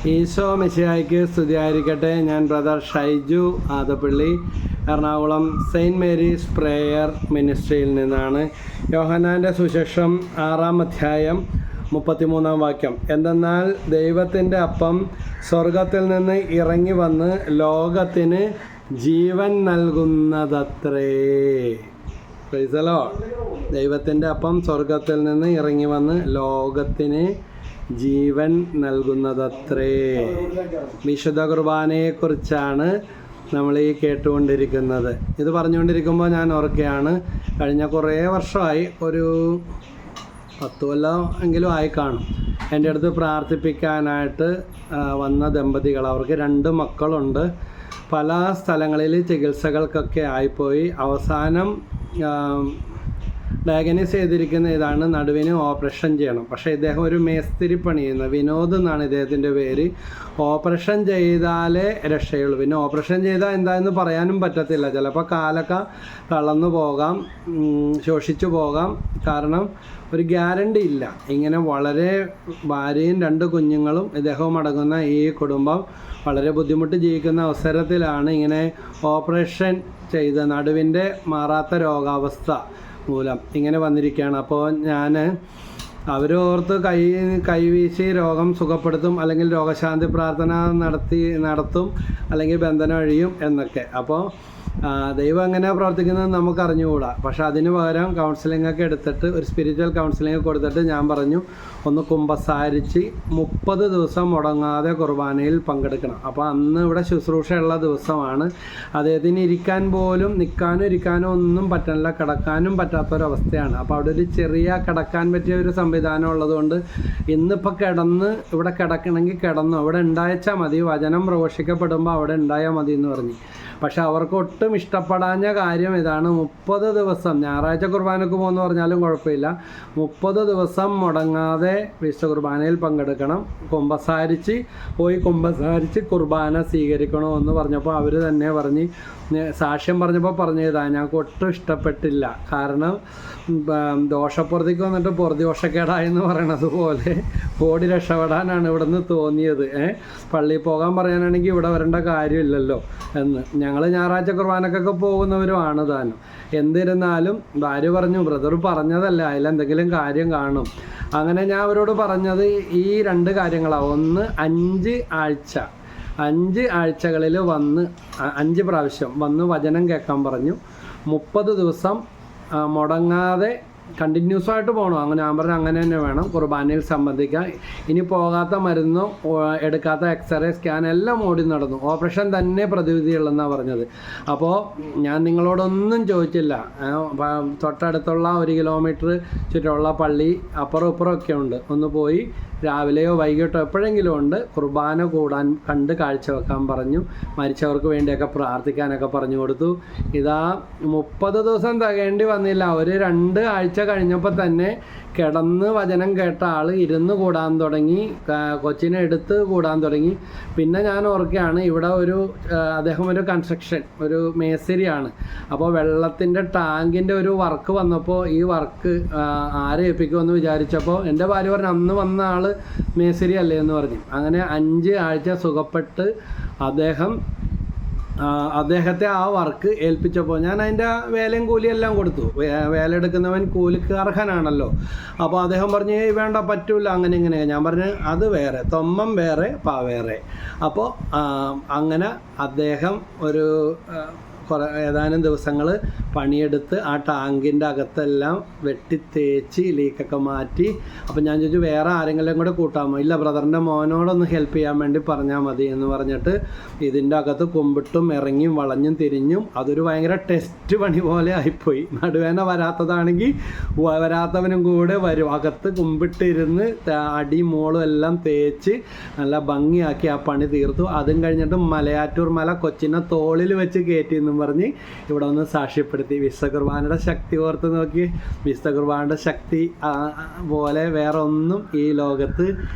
ഈശോ മിശിഹായ്ക്ക് സ്തുതിയായിരിക്കട്ടെ. ഞാൻ brother Shaiju Adappally, Ernakulam Saint Mary's prayer മിനിസ്ട്രിയിൽ നിന്നാണ്. യോഹന്നാൻ്റെ സുവിശേഷം 6-ാം അധ്യായം 33-ാം വാക്യം. എന്തെന്നാൽ ദൈവത്തിൻ്റെ അപ്പം സ്വർഗത്തിൽ നിന്ന് ഇറങ്ങി വന്ന് ലോകത്തിന് ജീവൻ നൽകുന്നതത്രേ. Praise the Lord. ദൈവത്തിൻ്റെ അപ്പം സ്വർഗത്തിൽ നിന്ന് ഇറങ്ങി വന്ന് ലോകത്തിന് ജീവൻ നൽകുന്നതത്രേ. വിശുദ്ധ കുർബാനയെക്കുറിച്ചാണ് നമ്മൾ ഈ കേട്ടുകൊണ്ടിരിക്കുന്നത്. ഇത് പറഞ്ഞുകൊണ്ടിരിക്കുമ്പോൾ ഞാൻ ഓർക്കുകയാണ്, കഴിഞ്ഞ കുറേ വർഷമായി, ഒരു 10 കൊല്ലം എങ്കിലും ആയി കാണും, എൻ്റെ അടുത്ത് പ്രാർത്ഥിപ്പിക്കാനായിട്ട് വന്ന ദമ്പതികൾ. അവർക്ക് 2 മക്കളുണ്ട്. പല സ്ഥലങ്ങളിൽ ചികിത്സകൾക്കൊക്കെ ആയിപ്പോയി. അവസാനം ഡയഗ്നൈസ് ചെയ്തിരിക്കുന്ന ഇതാണ്, നടുവിന് ഓപ്പറേഷൻ ചെയ്യണം. പക്ഷേ ഇദ്ദേഹം ഒരു മേസ്തിരി പണിയുന്ന വിനോദ് എന്നാണ് ഇദ്ദേഹത്തിൻ്റെ പേര്. ഓപ്പറേഷൻ ചെയ്താലേ രക്ഷയുള്ളൂ. പിന്നെ ഓപ്പറേഷൻ ചെയ്താൽ എന്താണെന്ന് പറയാനും പറ്റത്തില്ല. ചിലപ്പോൾ കാലൊക്കെ തളർന്നു പോകാം, ശോഷിച്ചു പോകാം. കാരണം ഒരു ഗ്യാരണ്ടി ഇല്ല. ഇങ്ങനെ വളരെ ഭാര്യയും 2 കുഞ്ഞുങ്ങളും ഇദ്ദേഹവും അടങ്ങുന്ന ഈ കുടുംബം വളരെ ബുദ്ധിമുട്ട് ജീവിക്കുന്ന അവസരത്തിലാണ് ഇങ്ങനെ ഓപ്പറേഷൻ ചെയ്ത് നടുവിൻ്റെ മാറാത്ത രോഗാവസ്ഥ മൂലം ഇങ്ങനെ വന്നിരിക്കുകയാണ്. അപ്പോൾ ഞാൻ അവരോർത്ത് കൈവീശി രോഗം സുഖപ്പെടുത്തും, അല്ലെങ്കിൽ രോഗശാന്തി പ്രാർത്ഥന നടത്തും, അല്ലെങ്കിൽ ബന്ധനം അഴിയും എന്നൊക്കെ. അപ്പോൾ ദൈവം എങ്ങനെയാണ് പ്രവർത്തിക്കുന്നത് നമുക്ക് അറിഞ്ഞുകൂടാ. പക്ഷെ അതിന് പകരം കൗൺസിലിങ്ങൊക്കെ എടുത്തിട്ട്, ഒരു സ്പിരിച്വൽ കൗൺസിലിംഗ് കൊടുത്തിട്ട് ഞാൻ പറഞ്ഞു, ഒന്ന് കുമ്പസാരിച്ച് 30 ദിവസം മുടങ്ങാതെ കുർബാനയിൽ പങ്കെടുക്കണം. അപ്പോൾ അന്ന് ഇവിടെ ശുശ്രൂഷയുള്ള ദിവസമാണ്. അദ്ദേഹത്തിന് ഇരിക്കാൻ പോലും, നിൽക്കാനോ ഇരിക്കാനോ ഒന്നും പറ്റില്ല, കിടക്കാനും പറ്റാത്തൊരവസ്ഥയാണ്. അപ്പോൾ അവിടെ ഒരു ചെറിയ കിടക്കാൻ പറ്റിയ ഒരു സംവിധാനം ഉള്ളതുകൊണ്ട് ഇന്നിപ്പോൾ ഇവിടെ കിടക്കണമെങ്കിൽ കിടന്നു, അവിടെ ഉണ്ടായച്ചാൽ മതി, വചനം പ്രഘോഷിക്കപ്പെടുമ്പോൾ അവിടെ ഉണ്ടായാൽ മതി എന്ന് പറഞ്ഞു. പക്ഷെ അവർക്ക് ഒട്ടും ഇഷ്ടപ്പെടാഞ്ഞ കാര്യം ഇതാണ്. 30 ദിവസം, ഞായറാഴ്ച കുർബാനക്ക് പോകുമെന്ന് പറഞ്ഞാലും കുഴപ്പമില്ല, 30 ദിവസം മുടങ്ങാതെ വിശുദ്ധ കുർബാനയിൽ പങ്കെടുക്കണം, കുമ്പസാരിച്ച് കുർബാന സ്വീകരിക്കണമെന്ന് പറഞ്ഞപ്പോൾ അവർ തന്നെ പറഞ്ഞ്, സാക്ഷ്യം പറഞ്ഞപ്പോൾ പറഞ്ഞതാ, ഞങ്ങൾക്ക് ഒട്ടും ഇഷ്ടപ്പെട്ടില്ല. കാരണം ദോഷപ്പുറത്തേക്ക് വന്നിട്ട് ദോഷക്കേടായെന്ന് പറയണത് പോലെ ഓടി രക്ഷപ്പെടാനാണ് ഇവിടെ നിന്ന് തോന്നിയത്. പള്ളിയിൽ പോകാൻ പറയാനാണെങ്കിൽ ഇവിടെ വരേണ്ട കാര്യമില്ലല്ലോ എന്ന്. ഞങ്ങൾ ഞായറാഴ്ച കുർബാനക്കൊക്കെ പോകുന്നവരുമാണ് താനും. എന്നിരുന്നാലും ഭാര്യ പറഞ്ഞു, ബ്രദർ പറഞ്ഞതല്ല, അതിലെന്തെങ്കിലും കാര്യം കാണും. അങ്ങനെ ഞാൻ അവരോട് പറഞ്ഞത് ഈ 2 കാര്യങ്ങളാണ്. ഒന്ന്, 5 ആഴ്ചകളിൽ വന്ന് 5 പ്രാവശ്യം വന്ന് വചനം കേൾക്കാൻ പറഞ്ഞു. 30 ദിവസം മുടങ്ങാതെ കണ്ടിന്യൂസായിട്ട് പോകണം. അങ്ങനെ ഞാൻ പറഞ്ഞു, അങ്ങനെ തന്നെ വേണം, കുർബാനയിൽ സംബന്ധിക്കാൻ. ഇനി പോകാത്ത മരുന്നോ എടുക്കാത്ത എക്സ്റേ സ്കാൻ എല്ലാം ഓടി നടന്നു. ഓപ്പറേഷൻ തന്നെ പ്രതിവിധിയുള്ളതെന്നാണ് പറഞ്ഞത്. അപ്പോൾ ഞാൻ നിങ്ങളോടൊന്നും ചോദിച്ചില്ല. തൊട്ടടുത്തുള്ള 1 കിലോമീറ്റർ ചുറ്റുമുള്ള പള്ളി അപ്പുറം ഇപ്പുറമൊക്കെ ഉണ്ട്. ഒന്ന് പോയി രാവിലെയോ വൈകിട്ടോ എപ്പോഴെങ്കിലും ഉണ്ട് കുർബാന കണ്ട് കാഴ്ചവെക്കാൻ പറഞ്ഞു. മരിച്ചവർക്ക് വേണ്ടിയൊക്കെ പ്രാർത്ഥിക്കാനൊക്കെ പറഞ്ഞു കൊടുത്തു. ഇതാ 30 ദിവസം തികയേണ്ടി വന്നില്ല. ഒരു 2 ആഴ്ച കഴിഞ്ഞപ്പോൾ തന്നെ കിടന്ന് വചനം കേട്ട ആൾ ഇരുന്ന് കൂടാൻ തുടങ്ങി, കൊച്ചിനെ എടുത്ത് കൂടാൻ തുടങ്ങി. പിന്നെ ഞാൻ ഓർക്കുകയാണ്, ഇവിടെ അദ്ദേഹം ഒരു കൺസ്ട്രക്ഷൻ, ഒരു മേസ്തിരിയാണ്. അപ്പോൾ വെള്ളത്തിൻ്റെ ടാങ്കിൻ്റെ ഒരു വർക്ക് വന്നപ്പോൾ ഈ വർക്ക് ആരെ ഏൽപ്പിക്കുമെന്ന് വിചാരിച്ചപ്പോൾ എൻ്റെ ഭാര്യ പറഞ്ഞു, അന്ന് വന്ന ആൾ മേസ്തിരി അല്ലേ എന്ന് പറഞ്ഞു. അങ്ങനെ 5 ആഴ്ച സുഖപ്പെട്ട് അദ്ദേഹത്തെ ആ വർക്ക് ഏൽപ്പിച്ചപ്പോൾ ഞാൻ അതിൻ്റെ വേലയും കൂലിയെല്ലാം കൊടുത്തു. വേല എടുക്കുന്നവൻ കൂലിക്ക് അർഹനാണല്ലോ. അപ്പോൾ അദ്ദേഹം പറഞ്ഞു, വേണ്ട, പറ്റൂല, അങ്ങനെ ഇങ്ങനെ. ഞാൻ പറഞ്ഞു, അത് വേറെ, തൊമ്മം വേറെ, പാ വേറെ. അപ്പോൾ അങ്ങനെ അദ്ദേഹം ഏതാനും ദിവസങ്ങൾ പണിയെടുത്ത് ആ ടാങ്കിൻ്റെ അകത്തെല്ലാം വെട്ടിത്തേച്ച് ലീക്കൊക്കെ മാറ്റി. അപ്പോൾ ഞാൻ ചോദിച്ചു, വേറെ ആരെങ്കിലും കൂടെ കൂട്ടാമോ? ഇല്ല, ബ്രദറിൻ്റെ മോനോടൊന്ന് ഹെൽപ്പ് ചെയ്യാൻ വേണ്ടി പറഞ്ഞാൽ മതി എന്ന് പറഞ്ഞിട്ട് ഇതിൻ്റെ അകത്ത് കുമ്പിട്ടും ഇറങ്ങിയും വളഞ്ഞും തിരിഞ്ഞും അതൊരു ഭയങ്കര ടെസ്റ്റ് പണി പോലെ ആയിപ്പോയി. നടുവേന വരാത്തതാണെങ്കിൽ വരാത്തവനും കൂടെ വരും. അകത്ത് കുമ്പിട്ടിരുന്ന് അടി മോളും എല്ലാം തേച്ച് നല്ല ഭംഗിയാക്കി ആ പണി തീർത്തു. അതും കഴിഞ്ഞിട്ട് മലയാറ്റൂർ മല കൊച്ചിനെ തോളിൽ വെച്ച് കയറ്റിയെന്നും പറഞ്ഞ് ഇവിടെ ഒന്ന് സാക്ഷ്യപ്പെടുത്തി. വിശുദ്ധ കുർബാനയുടെ ശക്തി ഓർത്ത് നോക്കി. വിശുദ്ധ കുർബാനയുടെ ശക്തി പോലെ വേറെ ഒന്നും ഈ ലോകത്ത്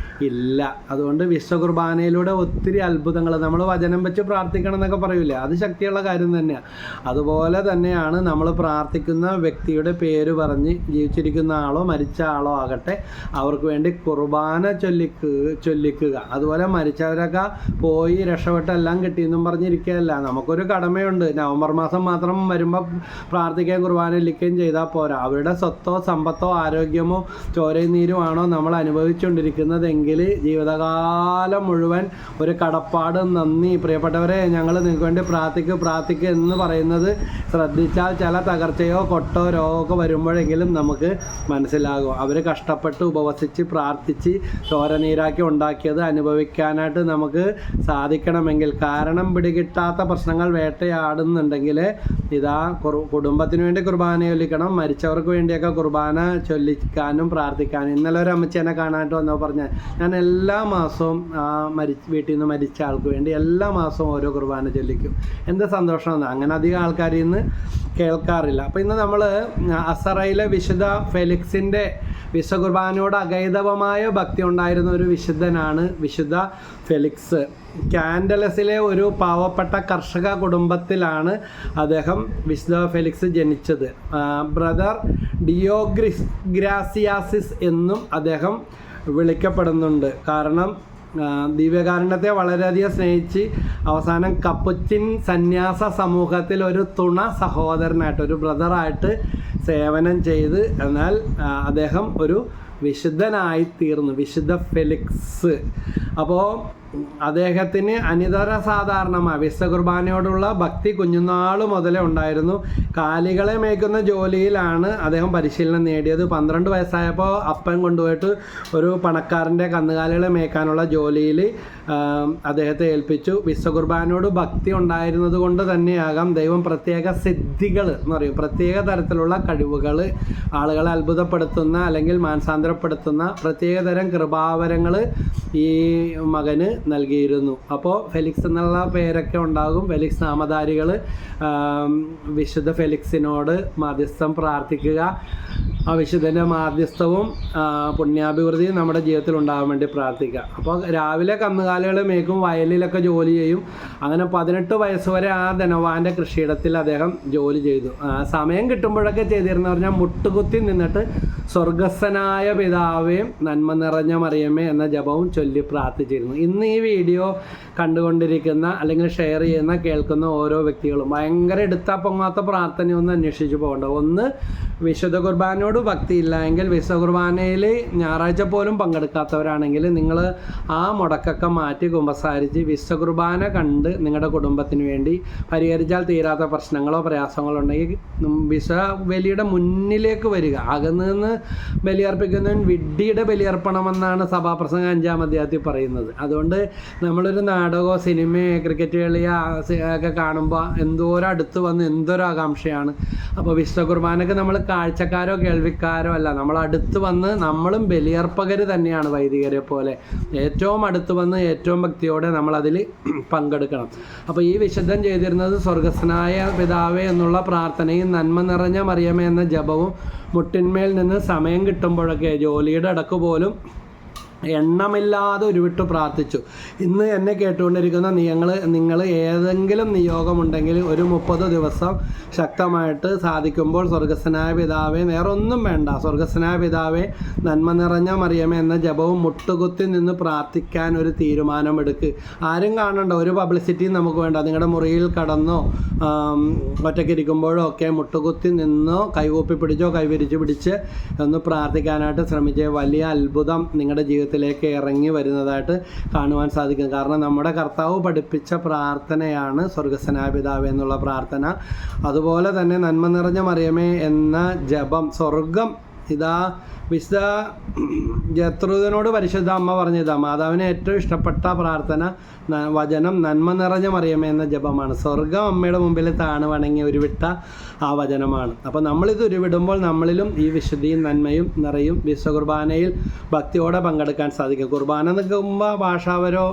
ഇല്ല. അതുകൊണ്ട് വിശുദ്ധ കുർബാനയിലൂടെ ഒത്തിരി അത്ഭുതങ്ങൾ, നമ്മൾ വചനം വെച്ച് പ്രാർത്ഥിക്കണം എന്നൊക്കെ പറയൂലേ, അത് ശക്തിയുള്ള കാര്യം തന്നെയാണ്. അതുപോലെ തന്നെയാണ് നമ്മൾ പ്രാർത്ഥിക്കുന്ന വ്യക്തിയുടെ പേര് പറഞ്ഞ് ജീവിച്ചിരിക്കുന്ന ആളോ മരിച്ച ആളോ ആകട്ടെ അവർക്ക് വേണ്ടി കുർബാന ചൊല്ലിക്കുക. അതുപോലെ മരിച്ചവരൊക്കെ പോയി രക്ഷപ്പെട്ടെല്ലാം കിട്ടിയെന്നും പറഞ്ഞിരിക്കുകയല്ല. നമുക്കൊരു കടമയുണ്ട്. നവംബർ മാസം മാത്രം വരുമ്പോൾ പ്രാർത്ഥിക്കുകയും കുർബാന ചൊല്ലിക്കുകയും ചെയ്താൽ പോരാ. അവരുടെ സ്വത്തോ സമ്പത്തോ ആരോഗ്യമോ ചോരയും നീരുമാണോ നമ്മൾ അനുഭവിച്ചുകൊണ്ടിരിക്കുന്നതെങ്കിൽ ജീവിതകാലം മുഴുവൻ ഒരു കടപ്പാടും നന്ദി, പ്രിയപ്പെട്ടവരെ ഞങ്ങൾ നിങ്ങൾക്ക് വേണ്ടി പ്രാർത്ഥിക്കുക എന്ന് പറയുന്നത് ശ്രദ്ധിച്ചാൽ ചില തകർച്ചയോ കൊട്ടോ രോഗമോ വരുമ്പോഴെങ്കിലും നമുക്ക് മനസ്സിലാകും. അവർ കഷ്ടപ്പെട്ട് ഉപവസിച്ച് പ്രാർത്ഥിച്ച് ചോര നീരാക്കി ഉണ്ടാക്കിയത് അനുഭവിക്കാനായിട്ട് നമുക്ക് സാധിക്കണമെങ്കിൽ, കാരണം പിടികിട്ടാത്ത പ്രശ്നങ്ങൾ വേട്ടയാടുന്നുണ്ടെങ്കിൽ ഇതാ കുടുംബത്തിന് വേണ്ടി കുർബാന ചൊല്ലിക്കണം, മരിച്ചവർക്ക് വേണ്ടിയൊക്കെ കുർബാന ചൊല്ലിക്കാനും പ്രാർത്ഥിക്കാനും. ഇന്നലെ ഒരു അമ്മച്ചേനെ കാണാനായിട്ട് വന്നപ്പോൾ പറഞ്ഞാൽ ഞാൻ എല്ലാ മാസവും വീട്ടിൽ നിന്ന് മരിച്ച ആൾക്ക് വേണ്ടി എല്ലാ മാസവും ഓരോ കുർബാന ചൊല്ലിക്കും. എന്ത് സന്തോഷമാണ്. അങ്ങനെ അധികം ആൾക്കാരിൽ നിന്ന് കേൾക്കാറില്ല. അപ്പോൾ ഇന്ന് നമ്മൾ അസറയിലെ വിശുദ്ധ ഫെലിക്സിൻ്റെ വിശുദ്ധ കുർബാനയോട് അഗൈതവമായ ഭക്തി ഉണ്ടായിരുന്ന ഒരു വിശുദ്ധനാണ് വിശുദ്ധ ഫെലിക്സ്. കാൻഡലസിലെ ഒരു പാവപ്പെട്ട കർഷക കുടുംബത്തിലാണ് അദ്ദേഹം വിശുദ്ധ ഫെലിക്സ് ജനിച്ചത്. ബ്രദർ ഡിയോഗ്രാസിയാസിസ് എന്നും അദ്ദേഹം വിളിക്കപ്പെടുന്നുണ്ട്. കാരണം ദിവ്യകാരുണ്യത്തെ വളരെയധികം സ്നേഹിച്ച് അവസാനം കപ്പുച്ചിൻ സന്യാസ സമൂഹത്തിൽ ഒരു തുണ സഹോദരനായിട്ട്, ഒരു ബ്രദറായിട്ട് സേവനം ചെയ്ത് എന്നാൽ അദ്ദേഹം ഒരു വിശുദ്ധനായി തീർന്നു, വിശുദ്ധ ഫെലിക്സ്. അപ്പോൾ അദ്ദേഹത്തിന് അനിതര സാധാരണമായ വിശുദ്ധ കുർബാനയോടുള്ള ഭക്തി കുഞ്ഞുനാൾ മുതലേ ഉണ്ടായിരുന്നു. കാലികളെ മേയ്ക്കുന്ന ജോലിയിലാണ് അദ്ദേഹം പരിശീലനം നേടിയത്. 12 വയസ്സായപ്പോൾ അപ്പൻ കൊണ്ടുപോയിട്ട് ഒരു പണക്കാരൻ്റെ കന്നുകാലികളെ മേയ്ക്കാനുള്ള ജോലിയിൽ അദ്ദേഹത്തെ ഏൽപ്പിച്ചു. വിശുദ്ധ കുർബാനയോട് ഭക്തി ഉണ്ടായിരുന്നത് കൊണ്ട് തന്നെയാകാം ദൈവം പ്രത്യേക സിദ്ധികൾ എന്ന് പറയും, പ്രത്യേക തരത്തിലുള്ള കഴിവുകൾ, ആളുകളെ അത്ഭുതപ്പെടുത്തുന്ന അല്ലെങ്കിൽ മാനസാന്തരപ്പെടുത്തുന്ന പ്രത്യേക തരം കൃപാവരങ്ങൾ ഈ മകന് നൽകിയിരുന്നു. അപ്പോൾ ഫെലിക്സ് എന്നുള്ള പേരൊക്കെ ഉണ്ടാകും. ഫെലിക്സ് നാമധാരികൾ വിശുദ്ധ ഫെലിക്സിനോട് മാധ്യസ്ഥം പ്രാർത്ഥിക്കുക. ആ വിശുദ്ധൻ്റെ മാധ്യസ്ഥവും പുണ്യാഭിവൃദ്ധിയും നമ്മുടെ ജീവിതത്തിൽ ഉണ്ടാകാൻ വേണ്ടി പ്രാർത്ഥിക്കുക. അപ്പോൾ രാവിലെ കന്നുകാലികൾ മേയ്ക്കും, വയലിലൊക്കെ ജോലി ചെയ്യും. അങ്ങനെ 18 വയസ്സ് വരെ ആ ധനവാന്റെ കൃഷിയിടത്തിൽ അദ്ദേഹം ജോലി ചെയ്തു. സമയം കിട്ടുമ്പോഴൊക്കെ ചെയ്തിരുന്നു പറഞ്ഞാൽ മുട്ടുകുത്തി നിന്നിട്ട് സ്വർഗസ്ഥനായ പിതാവേയും നന്മ നിറഞ്ഞ മറിയമ്മേ എന്ന ജപവും ചൊല്ലി പ്രാർത്ഥിച്ചിരുന്നു. ഇന്ന് ഈ വീഡിയോ കണ്ടുകൊണ്ടിരിക്കുന്ന അല്ലെങ്കിൽ ഷെയർ ചെയ്യുന്ന കേൾക്കുന്ന ഓരോ വ്യക്തികളും ഭയങ്കര എടുത്താൽ പൊങ്ങാത്ത പ്രാർത്ഥനയൊന്നും അന്വേഷിച്ച് പോകണ്ട. ഒന്ന്, വിശുദ്ധ കുർബാനയോട് ഭക്തിയില്ല എങ്കിൽ, വിശുദ്ധ കുർബാനയിൽ ഞായറാഴ്ച പോലും പങ്കെടുക്കാത്തവരാണെങ്കിൽ നിങ്ങൾ ആ മുടക്കൊക്കെ മാറ്റി കുമ്പസാരിച്ച് വിശുദ്ധ കുർബാന കണ്ട് നിങ്ങളുടെ കുടുംബത്തിന് വേണ്ടി പരിഹരിച്ചാൽ തീരാത്ത പ്രശ്നങ്ങളോ പ്രയാസങ്ങളോ ഉണ്ടെങ്കിൽ വിശുദ്ധ ബലിയുടെ മുന്നിലേക്ക് വരിക. അകന്ന് നിന്ന് ബലിയർപ്പിക്കുന്നവൻ വിഡ്ഢിയുടെ ബലിയർപ്പണമെന്നാണ് സഭാപ്രസംഗം 5-ാം അധ്യായത്തിൽ പറയുന്നത്. അതുകൊണ്ട് നമ്മളൊരു നാടകമോ സിനിമയോ ക്രിക്കറ്റ് കളിയോ ഒക്കെ കാണുമ്പോൾ എന്തോരം അടുത്ത് വന്ന് എന്തൊരു ആകാംക്ഷയാണ്. അപ്പോൾ വിശുദ്ധ കുർബാനക്ക് നമ്മൾ കാഴ്ചക്കാരോ കേൾവിക്കാരോ അല്ല, നമ്മൾ അടുത്ത് വന്ന് നമ്മളും ബലിയർപ്പകർ തന്നെയാണ്. വൈദികരെ പോലെ ഏറ്റവും അടുത്ത് വന്ന് ഏറ്റവും ഭക്തിയോടെ നമ്മളതിൽ പങ്കെടുക്കണം. അപ്പോൾ ഈ വിശുദ്ധൻ ചെയ്തിരുന്നത് സ്വർഗസ്ഥനായ പിതാവേ എന്നുള്ള പ്രാർത്ഥനയും നന്മ നിറഞ്ഞ മറിയമേ എന്ന ജപവും മുട്ടിന്മേൽ നിന്ന് സമയം കിട്ടുമ്പോഴൊക്കെ ജോലിയുടെ ഇടക്ക് പോലും എണ്ണമില്ലാതെ ഉരുവിട്ട് പ്രാർത്ഥിച്ചു. ഇന്ന് എന്നെ കേട്ടുകൊണ്ടിരിക്കുന്ന നിങ്ങൾ ഏതെങ്കിലും നിയോഗമുണ്ടെങ്കിൽ ഒരു 30 ദിവസം ശക്തമായിട്ട് സാധിക്കുമ്പോൾ സ്വർഗസ്ഥനായ പിതാവേ, വേറൊന്നും വേണ്ട, സ്വർഗസ്ഥനായ പിതാവേ നന്മ നിറഞ്ഞ മറിയമേ എന്ന ജപവും മുട്ടുകുത്തി നിന്ന് പ്രാർത്ഥിക്കാൻ ഒരു തീരുമാനമെടുക്ക്. ആരും കാണണ്ട, ഒരു പബ്ലിസിറ്റിയും നമുക്ക് വേണ്ട. നിങ്ങളുടെ മുറിയിൽ കടന്നോ ഒറ്റയ്ക്ക് ഇരിക്കുമ്പോഴോ ഒക്കെ മുട്ടുകുത്തി നിന്നോ കൈകൂപ്പി പിടിച്ചോ കൈവിരിച്ച് പിടിച്ച് ഒന്ന് പ്രാർത്ഥിക്കാനായിട്ട് ശ്രമിച്ച് വലിയ അത്ഭുതം നിങ്ങളുടെ ജീവിതത്തിലേക്ക് ഇറങ്ങി വരുന്നതായിട്ട് കാണുവാൻ സാധിക്കും. കാരണം നമ്മുടെ കർത്താവ് പഠിപ്പിച്ച പ്രാർത്ഥനയാണ് സ്വർഗസ്ഥനായ പിതാവേ എന്നുള്ള പ്രാർത്ഥന. അതുപോലെ തന്നെ നന്മ നിറഞ്ഞ മറിയമേ എന്ന ജപം, സ്വർഗം ഇതാ വിശുദ്ധ ജത്രൂദനോട് പരിശുദ്ധ അമ്മ പറഞ്ഞതാ, മാതാവിന് ഏറ്റവും ഇഷ്ടപ്പെട്ട പ്രാർത്ഥന വചനം നന്മ നിറഞ്ഞ മറിയമേ എന്ന ജപമാണ്. സ്വർഗം അമ്മയുടെ മുമ്പിൽ താണ് വണങ്ങി ഉരുവിട്ട ആ വചനമാണ്. അപ്പോൾ നമ്മളിത് ഉരുവിടുമ്പോൾ നമ്മളിലും ഈ വിശുദ്ധിയും നന്മയും നിറയും. വിശുദ്ധ കുർബാനയിൽ ഭക്തിയോടെ പങ്കെടുക്കാൻ സാധിക്കും. കുർബാന നിൽക്കുമ്പോൾ ഭാഷാവരോ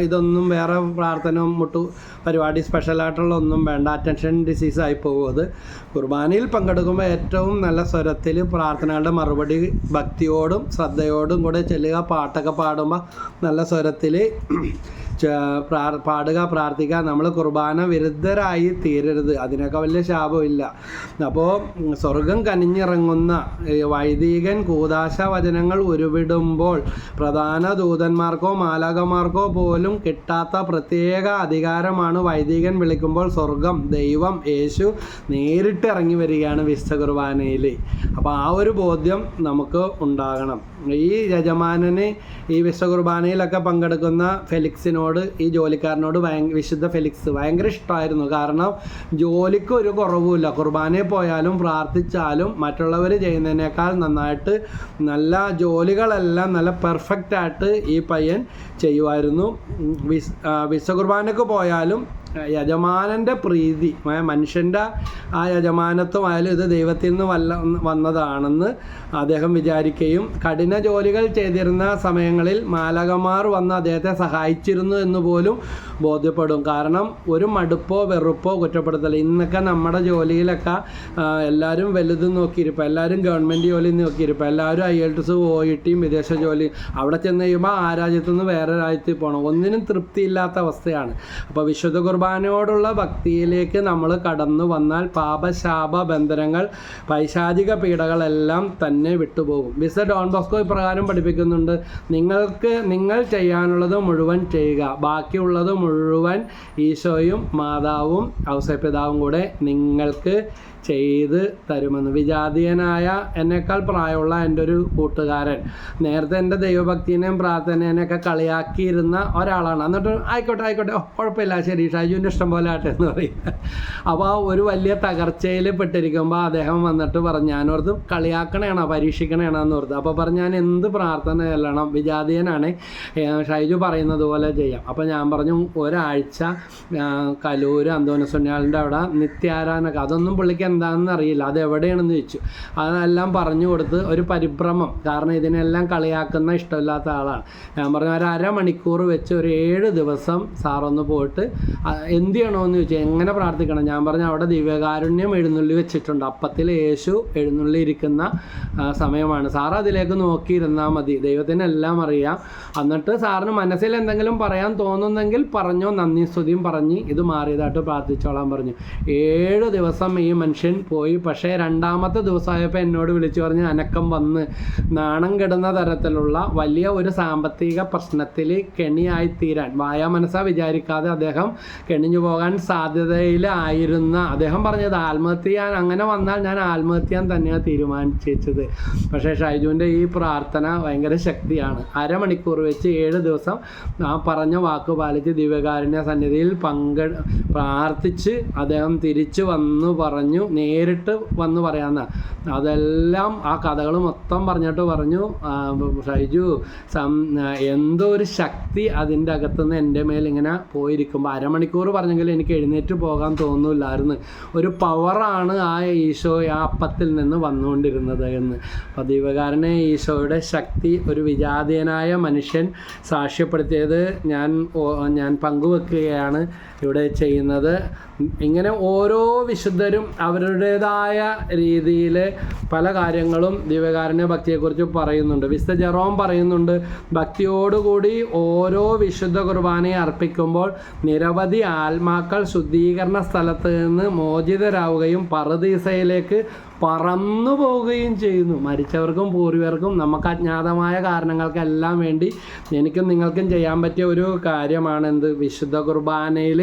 ഇതൊന്നും വേറെ പ്രാർത്ഥന പരിപാടി സ്പെഷ്യലായിട്ടുള്ള ഒന്നും വേണ്ട. അറ്റൻഷൻ ഡിസീസായി പോകും അത്. കുർബാനയിൽ പങ്കെടുക്കുമ്പോൾ ഏറ്റവും നല്ല സ്വരത്തിൽ പ്രാർത്ഥനകളുടെ മറുപടി ഭക്തിയോടും ശ്രദ്ധയോടും കൂടെ ചെല്ലുക. പാട്ടൊക്കെ പാടുമ്പോൾ നല്ല സ്വരത്തിൽ പാടുക, പ്രാർത്ഥിക്കുക. നമ്മൾ കുർബാന വിരുദ്ധരായി തീരരുത്. അതിനൊക്കെ വലിയ ശാപമില്ല. അപ്പോൾ സ്വർഗം കനിഞ്ഞിറങ്ങുന്ന വൈദികൻ കൂദാശ വചനങ്ങൾ ഉരുവിടുമ്പോൾ പ്രധാന ദൂതന്മാർക്കോ മാലാഖമാർക്കോ പോലും കിട്ടാത്ത പ്രത്യേക അധികാരമാണ് വൈദികൻ വിളിക്കുമ്പോൾ സ്വർഗം, ദൈവം, യേശു നേരിട്ട് ഇറങ്ങി വരികയാണ് വിശുദ്ധ കുർബാനയിൽ. അപ്പോൾ ആ ഒരു ബോധ്യം നമുക്ക് ഉണ്ടാകണം. ഈ യജമാനന് ഈ വിശുദ്ധ കുർബാനയിലൊക്കെ പങ്കെടുക്കുന്ന ഫെലിക്സിനോട്, ഈ ജോലിക്കാരനോട് വിശുദ്ധ ഫെലിക്സ് ഭയങ്കര ഇഷ്ടമായിരുന്നു. കാരണം ജോലിക്ക് ഒരു കുറവുമില്ല. കുർബാനയിൽ പോയാലും പ്രാർത്ഥിച്ചാലും മറ്റുള്ളവർ ചെയ്യുന്നതിനേക്കാൾ നന്നായിട്ട് നല്ല ജോലികളെല്ലാം നല്ല പെർഫെക്റ്റായിട്ട് ഈ പയ്യൻ ചെയ്യുമായിരുന്നു. വിശുദ്ധ കുർബാനയ്ക്ക് പോയാലും യജമാനൻ്റെ പ്രീതി, മനുഷ്യൻ്റെ ആ യജമാനത്വമായാലും ഇത് ദൈവത്തിൽ നിന്ന് വന്നതാണെന്ന് അദ്ദേഹം വിചാരിക്കുകയും കഠിന ജോലികൾ ചെയ്തിരുന്ന സമയങ്ങളിൽ മാലാഖമാർ വന്ന് അദ്ദേഹത്തെ സഹായിച്ചിരുന്നു എന്ന് പോലും ബോധ്യപ്പെടും. കാരണം ഒരു മടുപ്പോ വെറുപ്പോ കുറ്റപ്പെടുത്തൽ. ഇന്നൊക്കെ നമ്മുടെ ജോലിയിലൊക്കെ എല്ലാവരും വലുതും നോക്കിയിരിപ്പോൾ, എല്ലാവരും ഗവൺമെൻറ് ജോലി നോക്കിയിരിപ്പോൾ, എല്ലാവരും IELTS പോയിട്ടും വിദേശ ജോലി അവിടെ ചെന്ന് കഴിയുമ്പോൾ ആ രാജ്യത്തു നിന്ന് വേറെ രാജ്യത്തിൽ പോകണം. ഒന്നിനും തൃപ്തിയില്ലാത്ത അവസ്ഥയാണ്. അപ്പോൾ വിശുദ്ധ കുർബാനയോടുള്ള ഭക്തിയിലേക്ക് നമ്മൾ കടന്നു വന്നാൽ പാപശാപ ബന്ധനങ്ങൾ, പൈശാചിക പീഡകളെല്ലാം തന്നെ വിട്ടുപോകും. വിശുദ്ധ ഡോൺ ബോസ്കോ ഇപ്രകാരം പഠിപ്പിക്കുന്നുണ്ട്: നിങ്ങൾ ചെയ്യാനുള്ളത് മുഴുവൻ ചെയ്യുക, ബാക്കിയുള്ളത് മുഴുവൻ ഈശോയും മാതാവും ഔസേപ്പിതാവും കൂടെ നിങ്ങൾക്ക് ചെയ്ത് തരുമെന്ന്. വിജാതീയനായ എന്നേക്കാൾ പ്രായമുള്ള എൻ്റെ ഒരു കൂട്ടുകാരൻ നേരത്തെ എൻ്റെ ദൈവഭക്തിനെയും പ്രാർത്ഥനേനെയൊക്കെ കളിയാക്കിയിരുന്ന ഒരാളാണ്. എന്നിട്ട് ആയിക്കോട്ടെ കുഴപ്പമില്ല, ശരി, ഷൈജുവിൻ്റെ ഇഷ്ടം പോലെ ആട്ടെ എന്ന് പറയും. അപ്പോൾ ഒരു വലിയ തകർച്ചയിൽ പെട്ടിരിക്കുമ്പോൾ അദ്ദേഹം വന്നിട്ട് പറഞ്ഞു, ഞാനോർത്ത് കളിയാക്കണേണോ പരീക്ഷിക്കണേണോ എന്ന് ഓർത്ത്. അപ്പോൾ പറഞ്ഞു, ഞാൻ എന്ത് പ്രാർത്ഥന ചെല്ലണം, വിജാതീയനാണ്, ഷൈജു പറയുന്നത് പോലെ ചെയ്യാം. അപ്പോൾ ഞാൻ പറഞ്ഞു, ഒരാഴ്ച കലൂര് അന്തോണിസുണ്യാളിൻ്റെ അവിടെ നിത്യാരാധനക്ക്, അതൊന്നും പുള്ളിക്ക് എന്താണെന്ന് അറിയില്ല, അതെവിടെയാണെന്ന് ചോദിച്ചു. അതെല്ലാം പറഞ്ഞു കൊടുത്ത് ഒരു പരിഭ്രമം, കാരണം ഇതിനെല്ലാം കളിയാക്കുന്ന ഇഷ്ടമില്ലാത്ത ആളാണ്. ഞാൻ പറഞ്ഞു, ഒരു അരമണിക്കൂർ വെച്ച് ഒരു 7 ദിവസം സാറൊന്ന് പോയിട്ട് എന്ത് ചെയ്യണമെന്ന് ചോദിച്ചു. എങ്ങനെ പ്രാർത്ഥിക്കണം? ഞാൻ പറഞ്ഞു, അവിടെ ദിവ്യകാരുണ്യം എഴുന്നള്ളി വെച്ചിട്ടുണ്ട്, അപ്പത്തിൽ യേശു എഴുന്നള്ളി ഇരിക്കുന്ന സമയമാണ്, സാർ അതിലേക്ക് നോക്കിയിരുന്നാൽ മതി, ദൈവത്തിനെല്ലാം അറിയാം. എന്നിട്ട് സാറിന് മനസ്സിൽ എന്തെങ്കിലും പറയാൻ തോന്നുന്നെങ്കിൽ പറഞ്ഞോ, നന്ദി സ്തുതിയും പറഞ്ഞ് ഇത് മാറിയതായിട്ട് പ്രാർത്ഥിച്ചോളാൻ പറഞ്ഞു. 7 ദിവസം ഈ മനുഷ്യൻ പോയി. പക്ഷേ 2ാമത്തെ ദിവസമായപ്പോൾ എന്നോട് വിളിച്ചു പറഞ്ഞ് അനക്കം വന്ന് നാണം കെടുന്ന തരത്തിലുള്ള വലിയ ഒരു സാമ്പത്തിക പ്രശ്നത്തിൽ കെണിയായിത്തീരാൻ മനസ്സാ വിചാരിക്കാതെ അദ്ദേഹം കെണിഞ്ഞു പോകാൻ സാധ്യതയിലായിരുന്ന അദ്ദേഹം പറഞ്ഞത് ആത്മഹത്യ ചെയ്യാൻ, അങ്ങനെ വന്നാൽ ഞാൻ ആത്മഹത്യ ചെയ്യാൻ തന്നെയാണ് തീരുമാനിച്ചത്. പക്ഷേ ഷൈജുവിൻ്റെ ഈ പ്രാർത്ഥന ഭയങ്കര ശക്തിയാണ്. അരമണിക്കൂർ വെച്ച് 7 ദിവസം ആ പറഞ്ഞ വാക്ക് പാലിച്ച് ദിവ്യകാരുണ്യ സന്നിധിയിൽ പ്രാർത്ഥിച്ച് അദ്ദേഹം തിരിച്ചു വന്നു പറഞ്ഞു, നേരിട്ട് വന്ന് പറയാമെന്ന അതെല്ലാം ആ കഥകൾ മൊത്തം പറഞ്ഞിട്ട് പറഞ്ഞു, ഷൈജു എന്തോ ഒരു ശക്തി അതിൻ്റെ അകത്തുനിന്ന് എൻ്റെ മേലിങ്ങനെ പോയിരിക്കുമ്പോൾ, അരമണിക്കൂർ പറഞ്ഞെങ്കിൽ എനിക്ക് എഴുന്നേറ്റ് പോകാൻ തോന്നില്ലായിരുന്നു, ഒരു പവറാണ് ആ ഈശോ ആ അപ്പത്തിൽ നിന്ന് വന്നുകൊണ്ടിരുന്നത് എന്ന്. അപ്പോൾ ദൈവകാരനെ ഈശോയുടെ ശക്തി ഒരു വിജാതീയനായ മനുഷ്യൻ സാക്ഷ്യപ്പെടുത്തിയത് ഞാൻ പങ്കുവെക്കുകയാണ് ഇവിടെ ചെയ്യുന്നത്. ഇങ്ങനെ ഓരോ വിശുദ്ധരും അവരുടേതായ രീതിയിൽ പല കാര്യങ്ങളും ദിവ്യകാരുണ്യ ഭക്തിയെക്കുറിച്ച് പറയുന്നുണ്ട്. വിശുദ്ധ ജെറോം പറയുന്നുണ്ട്, ഭക്തിയോടുകൂടി ഓരോ വിശുദ്ധ കുർബാനയെ അർപ്പിക്കുമ്പോൾ നിരവധി ആത്മാക്കൾ ശുദ്ധീകരണ സ്ഥലത്ത് നിന്ന് മോചിതരാവുകയും പറുദീസയിലേക്ക് പറന്നു പോവുകയും ചെയ്യുന്നു. മരിച്ചവർക്കും പൂർവികർക്കും നമുക്ക് അജ്ഞാതമായ കാരണങ്ങൾക്കെല്ലാം വേണ്ടി എനിക്കും നിങ്ങൾക്കും ചെയ്യാൻ പറ്റിയ ഒരു കാര്യമാണ് എന്ത്? വിശുദ്ധ കുർബാനയിൽ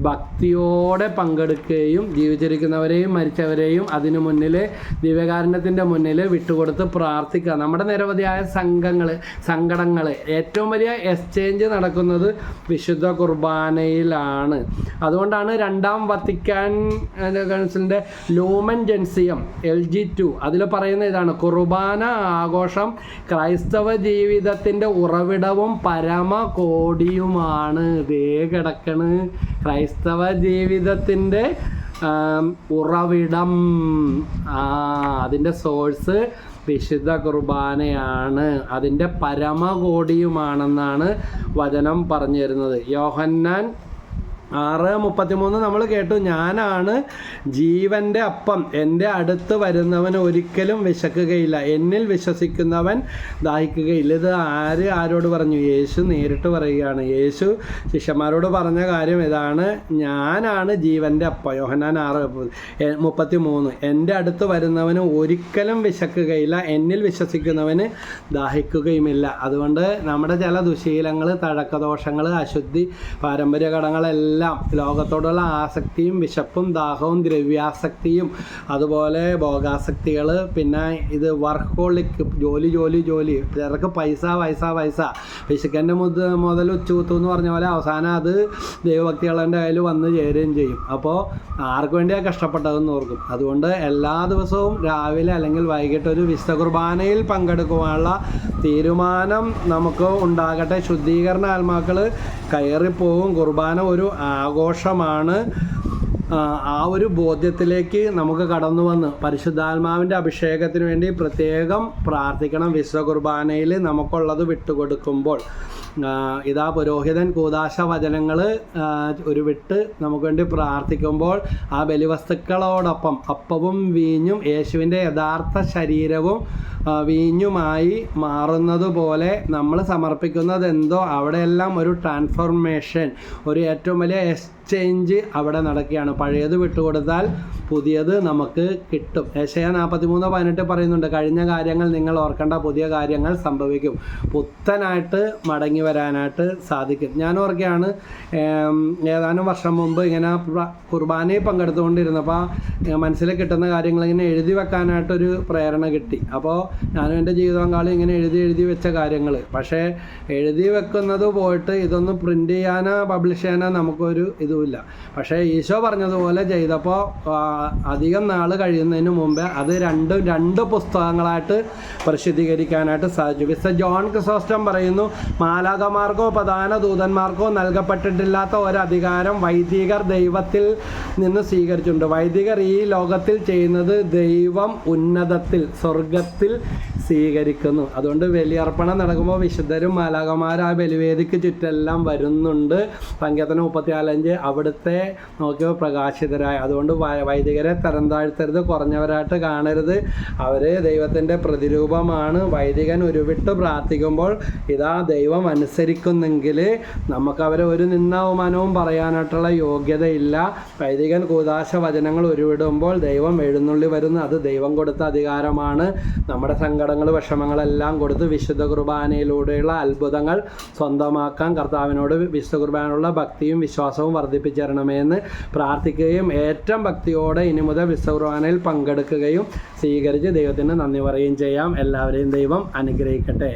ഭക്തിയോടെ പങ്കെടുക്കുകയും ജീവിച്ചിരിക്കുന്നവരെയും മരിച്ചവരെയും അതിനു മുന്നിൽ ദിവ്യകാരുണ്യത്തിൻ്റെ മുന്നിൽ വിട്ടുകൊടുത്ത് പ്രാർത്ഥിക്കുക. നമ്മുടെ നിരവധിയായ സങ്കടങ്ങൾ ഏറ്റവും വലിയ എക്സ്ചേഞ്ച് നടക്കുന്നത് വിശുദ്ധ കുർബാനയിലാണ്. അതുകൊണ്ടാണ് 2ാം വത്തിക്കാൻ കൗൺസിലിൻ്റെ ലൂമൻ ജെൻസിയം LG2 അതിൽ പറയുന്ന ഇതാണ്: കുർബാന ആഘോഷം ക്രൈസ്തവ ജീവിതത്തിൻ്റെ ഉറവിടവും പരമകോടിയുമാണ്. ദേ കിടക്കണ് ക്രൈസ്തവ ജീവിതത്തിൻ്റെ ഉറവിടം, അതിൻ്റെ സോഴ്സ് വിശുദ്ധ കുർബാനയാണ്, അതിൻ്റെ പരമകോടിയുമാണെന്നാണ് വചനം പറഞ്ഞു തരുന്നത്. യോഹന്നാൻ 6:33 നമ്മൾ കേട്ടു, ഞാനാണ് ജീവൻ്റെ അപ്പം, എൻ്റെ അടുത്ത് വരുന്നവൻ ഒരിക്കലും വിശക്കുകയില്ല, എന്നിൽ വിശ്വസിക്കുന്നവൻ ദാഹിക്കുകയില്ല. ഇത് ആരോട് പറഞ്ഞു? യേശു നേരിട്ട് പറയുകയാണ്. യേശു ശിഷ്യന്മാരോട് പറഞ്ഞ കാര്യം ഇതാണ്, ഞാനാണ് ജീവൻ്റെ അപ്പം. യോഹന്നാൻ 6:33, എൻ്റെ അടുത്ത് വരുന്നവന് ഒരിക്കലും വിശക്കുകയില്ല, എന്നിൽ വിശ്വസിക്കുന്നവന് ദാഹിക്കുകയുമില്ല. അതുകൊണ്ട് നമ്മുടെ ചില ദുശീലങ്ങൾ, തഴക്കദോഷങ്ങൾ, അശുദ്ധി, പാരമ്പര്യ ഘടകങ്ങളെല്ലാം, ലോകത്തോടുള്ള ആസക്തിയും വിശപ്പും ദാഹവും ദ്രവ്യാസക്തിയും അതുപോലെ ഭോഗാസക്തികൾ, പിന്നെ ഇത് വർക്കോളിക്, ജോലി ചിലർക്ക് പൈസ പിശുക്കൻ്റെ മുതൽ ഉച്ചൂത്തു എന്ന് പറഞ്ഞ പോലെ അവസാനം അത് ദൈവഭക്തികളുടെ കയ്യിൽ വന്ന് ചേരുകയും ചെയ്യും. അപ്പോൾ ആർക്ക് വേണ്ടിയാണ് കഷ്ടപ്പെട്ടതെന്ന് ഓർക്കും. അതുകൊണ്ട് എല്ലാ ദിവസവും രാവിലെ അല്ലെങ്കിൽ വൈകിട്ട് ഒരു വിശുദ്ധ കുർബാനയിൽ പങ്കെടുക്കുവാനുള്ള തീരുമാനം നമുക്ക് ഉണ്ടാകട്ടെ. ശുദ്ധീകരണ ആത്മാക്കൾ കയറിപ്പോവും. കുർബാന ഒരു ആഘോഷമാണ്. ആ ഒരു ബോധ്യത്തിലേക്ക് നമുക്ക് കടന്നു വന്ന് പരിശുദ്ധാത്മാവിൻ്റെ അഭിഷേകത്തിന് വേണ്ടി പ്രത്യേകം പ്രാർത്ഥിക്കണം. വിശുദ്ധ കുർബാനയിൽ നമുക്കുള്ളത് വിട്ടുകൊടുക്കുമ്പോൾ ഇതാ പുരോഹിതൻ കൂദാശ വചനങ്ങൾ ഉരുവിട്ട് നമുക്ക് വേണ്ടി പ്രാർത്ഥിക്കുമ്പോൾ ആ ബലിവസ്തുക്കളോടൊപ്പം അപ്പവും വീഞ്ഞും യേശുവിൻ്റെ യഥാർത്ഥ ശരീരവും വീഞ്ഞുമായി മാറുന്നത് പോലെ നമ്മൾ സമർപ്പിക്കുന്നത് എന്തോ അവിടെയെല്ലാം ഒരു ട്രാൻസ്ഫോർമേഷൻ, ഒരു ഏറ്റവും വലിയ എക്സ്ചേഞ്ച് അവിടെ നടക്കുകയാണ്. പഴയത് വിട്ടുകൊടുത്താൽ പുതിയത് നമുക്ക് കിട്ടും. യെശയ്യാ 43:18 പറയുന്നുണ്ട്, കഴിഞ്ഞ കാര്യങ്ങൾ നിങ്ങൾ ഓർക്കേണ്ട, പുതിയ കാര്യങ്ങൾ സംഭവിക്കും. പുത്തനായിട്ട് മടങ്ങി വരാനായിട്ട് സാധിക്കും. ഞാൻ ഓർക്കുകയാണ്, ഏതാനും വർഷം മുമ്പ് ഇങ്ങനെ കുർബാനയിൽ പങ്കെടുത്തുകൊണ്ടിരുന്നപ്പോൾ മനസ്സിൽ കിട്ടുന്ന കാര്യങ്ങൾ ഇങ്ങനെ എഴുതി വെക്കാനായിട്ടൊരു പ്രേരണ കിട്ടി. അപ്പോൾ ഞാനും എൻ്റെ ജീവിത പങ്കാളി ഇങ്ങനെ എഴുതി വെച്ച കാര്യങ്ങൾ, പക്ഷേ എഴുതി വെക്കുന്നത് പോയിട്ട് ഇതൊന്നും പ്രിൻ്റ് ചെയ്യാനോ പബ്ലിഷ് ചെയ്യാനോ നമുക്കൊരു ഇതുമില്ല. പക്ഷേ ഈശോ പറഞ്ഞതുപോലെ ചെയ്തപ്പോൾ അധികം നാൾ കഴിയുന്നതിന് മുമ്പേ അത് രണ്ട് പുസ്തകങ്ങളായിട്ട് പ്രസിദ്ധീകരിക്കാനായിട്ട് സാധിച്ചു. വിശുദ്ധ ജോൺ ക്രിസോസ്റ്റം പറയുന്നു, മാലാഖമാർക്കോ പ്രധാന ദൂതന്മാർക്കോ നൽകപ്പെട്ടിട്ടില്ലാത്ത ഒരധികാരം വൈദികർ ദൈവത്തിൽ നിന്ന് സ്വീകരിച്ചിട്ടുണ്ട്. വൈദികർ ഈ ലോകത്തിൽ ചെയ്യുന്നത് ദൈവം ഉന്നതത്തിൽ സ്വർഗത്തിൽ സ്വീകരിക്കുന്നു. അതുകൊണ്ട് ബലിയർപ്പണം നടക്കുമ്പോൾ വിശുദ്ധരും മാലാഖമാരും ആ ബലിവേദിക്ക് ചുറ്റെല്ലാം വരുന്നുണ്ട്. സങ്കീർത്തനം 34:5 അവിടുത്തെ നോക്കിയപ്പോൾ പ്രകാശിതരായ. അതുകൊണ്ട് വൈദികരെ തരം താഴ്ത്തരുത്, കുറഞ്ഞവരായിട്ട് കാണരുത്. അവർ ദൈവത്തിൻ്റെ പ്രതിരൂപമാണ്. വൈദികൻ ഉരുവിട്ട് പ്രാർത്ഥിക്കുമ്പോൾ ഇതാ ദൈവം അനുസരിക്കുന്നെങ്കിൽ നമുക്കവരെ ഒരു നിന്ദാവമാനവും പറയാനായിട്ടുള്ള യോഗ്യതയില്ല. വൈദികൻ കൂദാശ വചനങ്ങൾ ഉരുവിടുമ്പോൾ ദൈവം എഴുന്നള്ളി വരുന്നു. അത് ദൈവം കൊടുത്ത അധികാരമാണ്. നമ്മുടെ സങ്കടങ്ങൾ, വിഷമങ്ങളെല്ലാം കൊടുത്ത് വിശുദ്ധ കുർബാനയിലൂടെയുള്ള അത്ഭുതങ്ങൾ സ്വന്തമാക്കാൻ കർത്താവിനോട് വിശുദ്ധ കുർബാനയുള്ള ഭക്തിയും വിശ്വാസവും വർദ്ധിപ്പിച്ചു തരണമേ എന്ന് പ്രാർത്ഥിക്കുകയും ഏറ്റവും ഭക്തിയോടെ ഇനി മുതൽ വിശുദ്ധ കുർബാനയിൽ പങ്കെടുക്കുകയും സ്വീകരിച്ച് ദൈവത്തിന് നന്ദി പറയുകയും ചെയ്യാം. എല്ലാവരെയും ദൈവം അനുഗ്രഹിക്കട്ടെ.